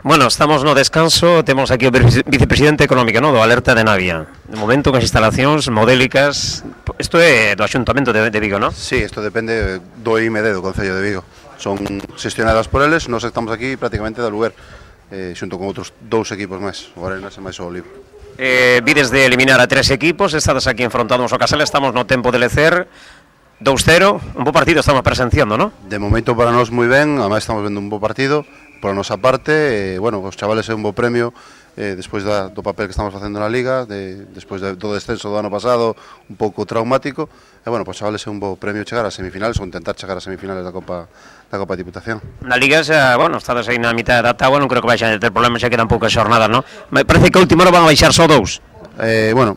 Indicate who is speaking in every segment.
Speaker 1: Bueno, estamos no descanso, temos aquí o vicepresidente económico, no, do Alerta de Navia. De momento, con as instalacións modélicas, isto é do Axuntamento de Vigo, non?
Speaker 2: Sí, isto depende do IMD, do Concello de Vigo. Son xestionadas por eles, nós estamos aquí prácticamente de aluguer, xunto con outros dous equipos máis, o Arenas e máis o Olivo.
Speaker 1: Vides de eliminar a 3 equipos, estades aquí enfrontados ao Casal, estamos no tempo de lecer, 2-0, un bo partido estamos presenciando, non?
Speaker 2: De momento para nós moi ben, además estamos vendo un bo partido, por a nosa parte, bueno, os chavales é un bo premio, despois do papel que estamos facendo na Liga, despois do descenso do ano pasado, un pouco traumático, e bueno, pues chavales é un bo premio chegar ás semifinales ou intentar chegar ás semifinales da Copa de Diputación.
Speaker 1: Na Liga, xa, bueno, estades aí na mitad da tábua, non creo que vai a ter problemas, xa quedan poucas xornadas, non? Me parece que a última hora van a baixar só 2.
Speaker 2: Bueno,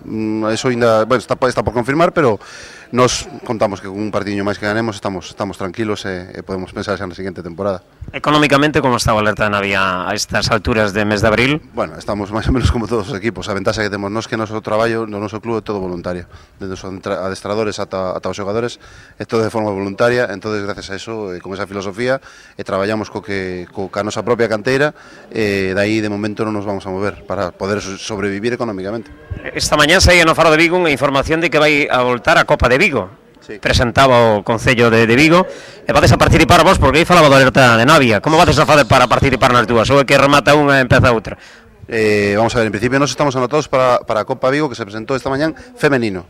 Speaker 2: eso ainda, bueno, está por confirmar, pero nos contamos que con un partidiño máis que ganemos estamos tranquilos e podemos pensar xa na seguinte temporada.
Speaker 1: Económicamente, como está o Alerta de Navia a estas alturas de mes de abril?
Speaker 2: Bueno, estamos máis ou menos como todos os equipos. A ventaxa que temos nós que o noso traballo no noso club é todo voluntario, desde os adestradores ata os xogadores, é todo de forma voluntaria. Entonces, gracias a eso, con esa filosofía, traballamos ca nosa propia canteira, e daí de momento non nos vamos a mover para poder sobrevivir económicamente.
Speaker 1: Esta mañá saía no Faro de Vigo unha información de que vai a voltar a Copa de Vigo. Sí. Presentaba o Concello de Vigo e vades a participar vos, porque aí falaba do Alerta de Navia. Como vades a fazer para participar nas dúas? Ou é que remata unha e empeza outra?
Speaker 2: Vamos a ver, en principio nos estamos anotados para a Copa Vigo, que se presentou esta mañán, femenino.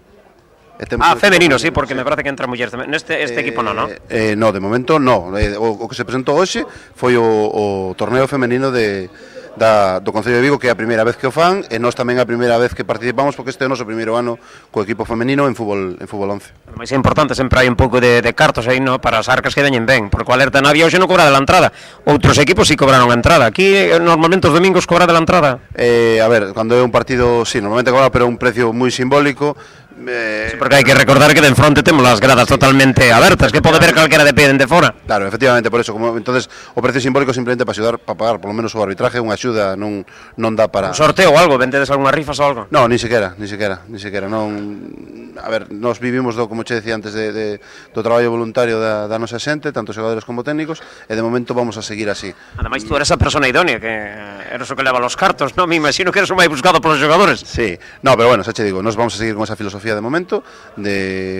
Speaker 1: Femenino, sí, porque me parece que entra mulleres tamén. Este equipo non, non?
Speaker 2: No, de momento non. O que se presentou hoxe foi o torneo femenino do Concello de Vigo, que é a primeira vez que o fan, e nós tamén a primeira vez que participamos, porque este é o noso primeiro ano co equipo femenino en fútbol 11.
Speaker 1: O máis importante, sempre hai un pouco de cartos aí, no, para as arcas que veñen ben, porque o Alerta Navia hoxe non cobra de la entrada, outros equipos si cobraron a entrada. Aquí normalmente os domingos cobra de la entrada.
Speaker 2: A ver, cando é un partido, sí, normalmente cobra, pero é un precio moi simbólico.
Speaker 1: Sí, porque hai que recordar que de enfronte temos as gradas totalmente abertas, que pode ver calquera de pé de fora.
Speaker 2: Claro, efectivamente, por eso, entonces o precio simbólico simplemente para axudar, para pagar polo menos o arbitraje, unha axuda non dá para...
Speaker 1: Un sorteo ou algo, vendedes algunhas rifas ou algo?
Speaker 2: No, ni sequera, non... A ver, nós vivimos como che decía antes, do traballo voluntario da nosa xente, tanto xogadores como técnicos, e de momento vamos a seguir así.
Speaker 1: Ademais, tú eres a persona idónea, que eres o que leva os cartos, non? Me imagino que eres o máis buscado polos xogadores.
Speaker 2: Sí, no, pero bueno, xa che digo, nós vamos a seguir con esa filosofía de momento,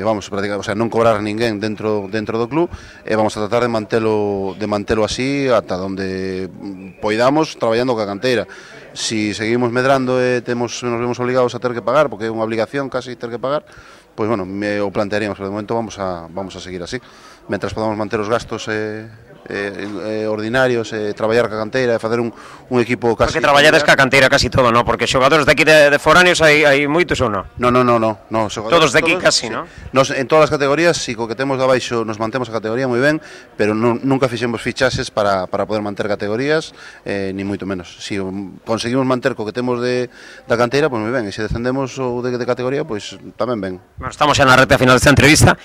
Speaker 2: vamos a practicar, o sea, non cobrar ninguén dentro do club, e vamos a tratar de mantelo así ata onde poidamos, traballando ca canteira. Si seguimos medrando e nos vemos obligados a ter que pagar, porque é unha obligación casi ter que pagar, pois bueno, o plantearíamos, pero de momento vamos a seguir así. Mentras podamos manter os gastos ordinarios, traballar ca canteira e facer un equipo casi...
Speaker 1: Porque traballades ca canteira casi todo, non? Porque xogadores de aquí de foráneos hai moitos ou non?
Speaker 2: No,
Speaker 1: todos de aquí casi, non?
Speaker 2: Nos, en todas as categorías, si co que temos de abaixo nos mantemos a categoría moi ben, pero nunca fixemos fichaxes para poder manter categorías, ni moito menos. Si conseguimos manter co que temos da canteira, pois moi ben, e se descendemos ou de categoría, pois tamén ben.
Speaker 1: Bueno, estamos xa na reta final desta entrevista.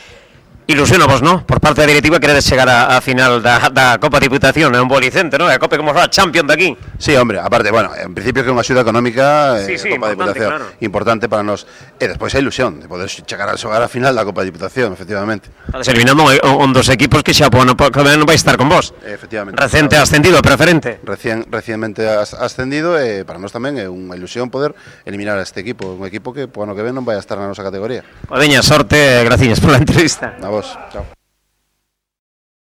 Speaker 1: Ilusionamos, ¿no? Por parte da directiva queredes chegar a final da Copa Diputación, é un bo licente, ¿no? A Copa como a Champions de aquí.
Speaker 2: Sí, hombre, aparte, bueno, en principio que é unha axuda económica,
Speaker 1: sí,
Speaker 2: Copa Diputación, claro, importante para nós. E despois a ilusión de poder chegar a xogar a final da Copa Diputación, efectivamente.
Speaker 1: Estades eliminando un dos equipos que xa non vai estar con vos.
Speaker 2: Efectivamente.
Speaker 1: Recente ascendido, preferente.
Speaker 2: Recientemente ascendido, e para nós tamén é unha ilusión poder eliminar a este equipo, un equipo que po ano que ven non vai a estar na nosa categoría.
Speaker 1: Veña, sorte, graciñas pola entrevista.
Speaker 2: A vos, chao.